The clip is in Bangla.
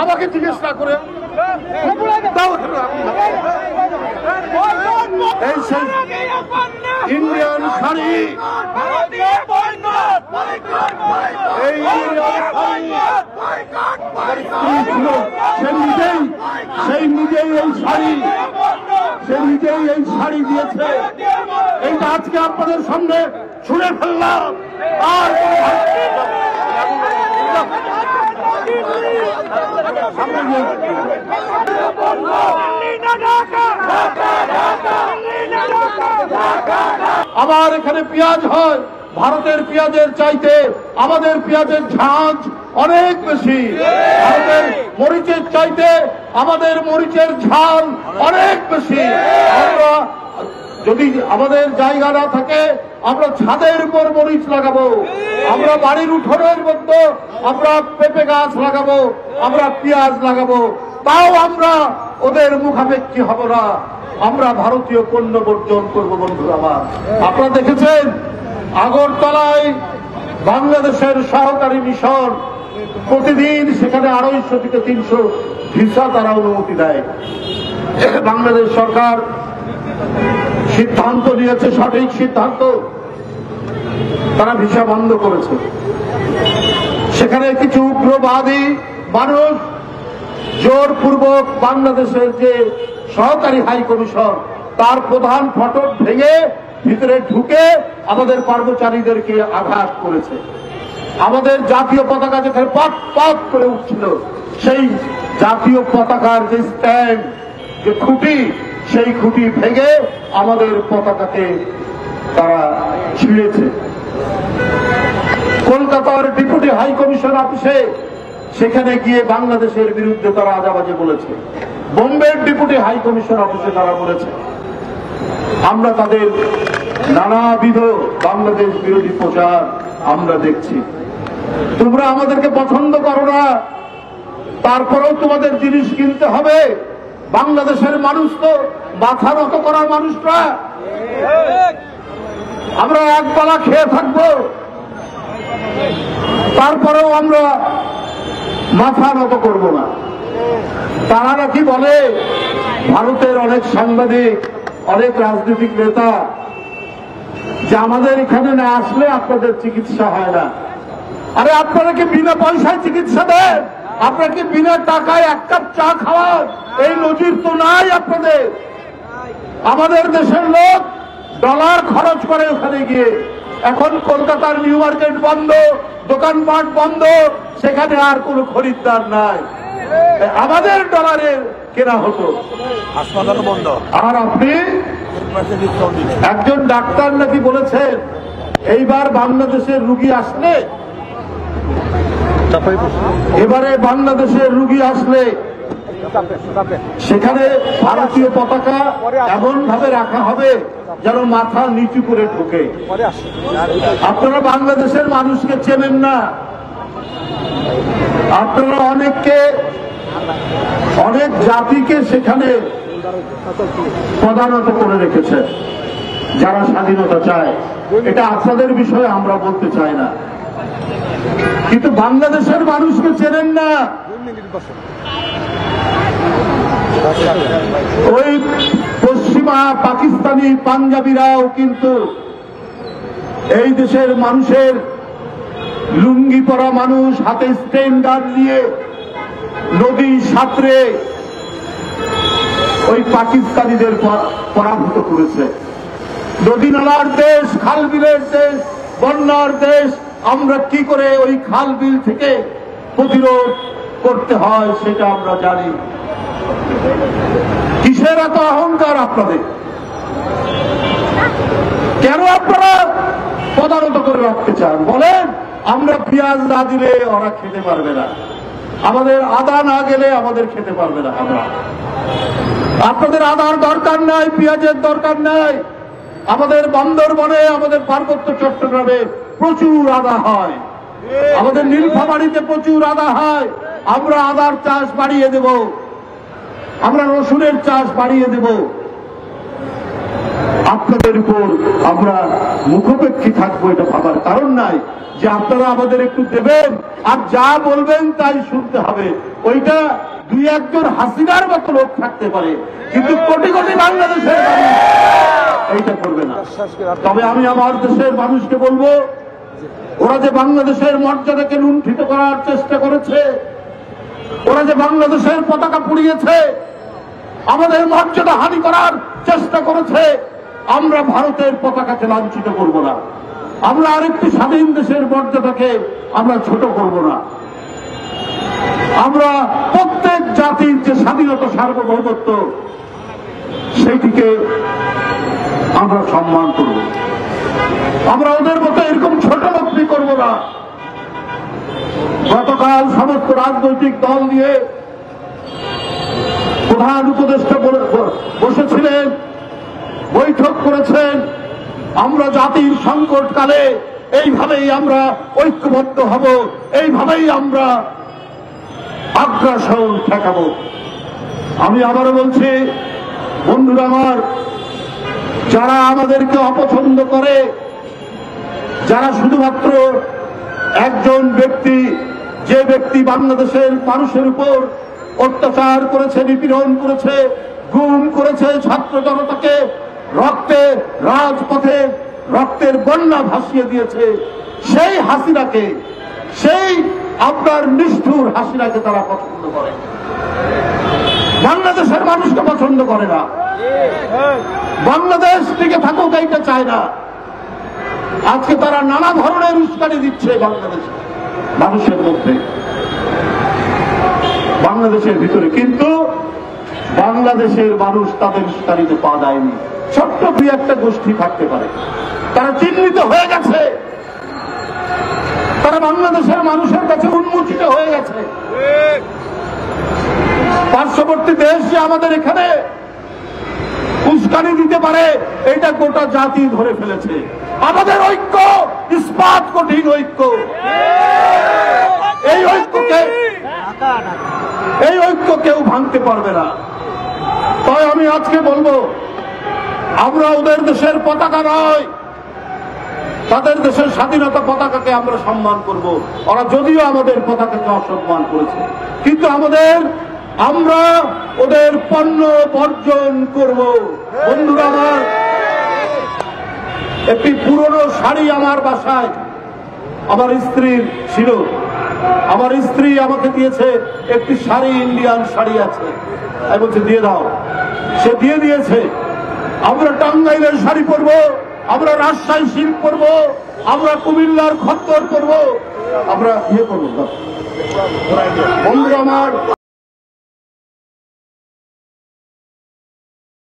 আমাকে জিজ্ঞেস না করে ইন্ডিয়ান শাড়ি সেই নিজেই এই শাড়ি দিয়েছে। এইটা আজকে আপনাদের সামনে ছুঁড়ে ফেললাম। আর আমার এখানে পেঁয়াজ হয়, ভারতের পেঁয়াজের চাইতে আমাদের পেঁয়াজের ঝাঁজ অনেক বেশি। ভারতের মরিচের চাইতে আমাদের মরিচের ঝাল অনেক বেশি। আমরা যদি আমাদের জায়গা না থাকে আমরা ছাদের উপর মরিচ লাগাবো, আমরা বাড়ির উঠোনের মধ্যে আমরা পেঁপে গাছ লাগাবো, আমরা পেঁয়াজ লাগাবো, তাও আমরা ওদের মুখাপেক্ষী হব না। আমরা ভারতীয় পণ্য বর্জন করবো। বন্ধুরা আমার, আপনারা দেখেছেন আগরতলায় বাংলাদেশের সহকারী মিশন প্রতিদিন সেখানে 250 থেকে 300 ভিসা তারা অনুমতি দেয়। বাংলাদেশ সরকার সিদ্ধান্ত নিয়েছে, সঠিক সিদ্ধান্ত, তারা ভিসা বন্ধ করেছে। সেখানে কিছু উগ্রবাদী মানুষ জোরপূর্বক বাংলাদেশের যে সহকারী হাই কমিশন তার প্রধান ফটক ভেঙে ভিতরে ঢুকে আমাদের কর্মচারীদেরকে আঘাত করেছে। আমাদের জাতীয় পতাকা যেখানে পাত পাত করে উঠছিল সেই জাতীয় পতাকার যে স্ট্যান্ড, যে খুঁটি, সেই খুঁটি ভেঙে আমাদের পতাকাকে তারা ছিঁড়েছে। কলকাতার ডেপুটি হাই কমিশন অফিসে সেখানে গিয়ে বাংলাদেশের বিরুদ্ধে তারা আজাবাজে বলেছে। বোম্বের ডেপুটি হাই কমিশন অফিসে তারা বলেছে। আমরা তাদের নানাবিধ বাংলাদেশ বিরোধী প্রচার আমরা দেখছি। তোমরা আমাদেরকে পছন্দ করো না, তারপরেও তোমাদের জিনিস কিনতে হবে। বাংলাদেশের মানুষ তো মাথা নত করার মানুষরা, আমরা একবেলা খেয়ে থাকবো, তারপরেও আমরা মাথা নত করব না। তারা নাকি বলে ভারতের অনেক সাংবাদিক, অনেক রাজনৈতিক নেতা যে আমাদের এখানে না আসলে আপনাদের চিকিৎসা হয় না। আরে আপনারা কি বিনা পয়সায় চিকিৎসা দেন? আপনারা কি বিনা টাকায় এক কাপ চা খাওয়ান? এই নজির তো নাই আপনাদের। আমাদের দেশের লোক ডলার খরচ করে ওখানে গিয়ে। এখন কলকাতার নিউ মার্কেট বন্ধ, দোকানপাট বন্ধ, সেখানে আর কোনো খরিদ্দার নাই। আমাদের ডলারের কেনা হতো, হাসপাতাল বন্ধ। আর আপনি একজন ডাক্তার নাকি বলেছেন এইবার বাংলাদেশের রুগী আসলে, এবারে বাংলাদেশের রুগী আসলে সেখানে ভারতীয় পতাকা এমন ভাবে রাখা হবে যেন মাথা নিচু করে ঢোকে। আপনারা বাংলাদেশের মানুষকে চেনেন না। আপনারা অনেক জাতিকে সেখানে প্রধানত করে রেখেছেন যারা স্বাধীনতা চায়। এটা আপনাদের বিষয়ে আমরা বলতে চাই না, কিন্তু বাংলাদেশের মানুষকে চেনেন না। ওই পশ্চিমা পাকিস্তানি পাঞ্জাবিরাও কিন্তু এই দেশের মানুষের লুঙ্গি পরা মানুষ হাতে স্টেন গান নিয়ে নদী সাঁতরে ওই পাকিস্তানিদের পরাভূত করেছে। নদী নালার দেশ, খাল বিলের দেশ, বন্যার দেশ, আমরা কি করে ওই খাল বিল থেকে প্রতিরোধ করতে হয় সেটা আমরা জানি। কিসের এত অহংকার আপনাদের? কেন আপনারা প্রধানত করে রাখতে চান? বলেন আমরা পেঁয়াজ না দিলে ওরা খেতে পারবে না, আমাদের আদা না গেলে আমাদের খেতে পারবে না। আমরা আপনাদের আদার দরকার নাই, পেঁয়াজের দরকার নাই। আমাদের বান্দরবনে, আমাদের পার্বত্য চট্টগ্রামে প্রচুর আদা হয়, আমাদের নীলফামারীতে প্রচুর আদা হয়। আমরা আদার চাষ বাড়িয়ে দেব, আমরা রসুনের চাষ বাড়িয়ে দেব। আপনাদের উপর আমরা মুখাপেক্ষী থাকবো এটা ভাবার কারণ নাই যে আপনারা আমাদের একটু দেবেন আর যা বলবেন তাই শুনতে হবে। ওইটা দুই একজন হাসিনার মতো লোক থাকতে পারে, কিন্তু কোটি কোটি বাংলাদেশের মানুষ এইটা করবে না। তবে আমি আমার দেশের মানুষকে বলবো, ওরা যে বাংলাদেশের মর্যাদাকে লুণ্ঠিত করার চেষ্টা করেছে, ওরা যে বাংলাদেশের পতাকা পুড়িয়েছে, আমাদের মর্যাদা হানি করার চেষ্টা করেছে, আমরা ভারতের পতাকাকে লাঞ্ছিত করব না। আমরা আরেকটি স্বাধীন দেশের মর্যাদাকে আমরা ছোট করব না। আমরা প্রত্যেক জাতির যে স্বাধীনতা সার্বভৌমত্ব সেইটিকে আমরা সম্মান করব। আমরা ওদের মতো এরকম ছোট লোকটি করব না। গতকাল সমস্ত রাজনৈতিক দল নিয়ে প্রধান উপদেষ্টা বসেছিলেন, বৈঠক করেছেন। আমরা জাতির সংকটকালে এইভাবেই আমরা ঐক্যবদ্ধ হব, এইভাবেই আমরা আগ্রাসন ঠেকাবো। আমি আবারও বলছি, বন্ধুরা আমার, যারা আমাদেরকে অপছন্দ করে, যারা শুধুমাত্র একজন ব্যক্তি, যে ব্যক্তি বাংলাদেশের মানুষের উপর অত্যাচার করেছে, নিপীড়ন করেছে, গুম করেছে, ছাত্র জনতাকে রক্তে রাজপথে রক্তের বন্যা ভাসিয়ে দিয়েছে, সেই হাসিনাকে, সেই আপনার নিষ্ঠুর হাসিনাকে তারা পছন্দ করে, বাংলাদেশের মানুষকে পছন্দ করে না। বাংলাদেশ টিকে থাকুক এইটা চায় না। আজকে তারা নানা ধরনের উস্কানি দিচ্ছে বাংলাদেশে মানুষের মধ্যে, বাংলাদেশের ভিতরে, কিন্তু বাংলাদেশের মানুষ তাদের উস্কানিতে পা দেয়নি। ছোট্ট দুই একটা গোষ্ঠী থাকতে পারে, তারা চিহ্নিত হয়ে গেছে, তারা বাংলাদেশের মানুষের কাছে উন্মোচিত হয়ে গেছে। পার্শ্ববর্তী দেশ যে আমাদের এখানে উস্কানি দিতে পারে, এটা গোটা জাতি ধরে ফেলেছে। আমাদের ঐক্য ইস্পাত কঠিন ঐক্য, এই ঐক্য কেউ ভাঙতে পারবে না। তাই আমি আজকে বলবো, আমরা ওদের দেশের পতাকা নয়, তাদের দেশের স্বাধীনতা পতাকাকে আমরা সম্মান করব। ওরা যদিও আমাদের পতাকাকে অসম্মান করেছে, কিন্তু আমরা ওদের পণ্য বর্জন করব। বন্ধুরা আমার, একটি পুরনো শাড়ি আমার বাসায় আমার স্ত্রীর ছিল, আমার স্ত্রী আমাকে দিয়েছে একটি শাড়ি, ইন্ডিয়ান শাড়ি আছে, আমি বলছি দিয়ে দাও, সে দিয়ে দিয়েছে। আমরা টাঙ্গাইলের শাড়ি পরবো, আমরা রাজশাহী সিল্ক পরবো, আমরা কুমিল্লার খদ্দর পরবো, আমরা করবো। বন্ধুরা আমার,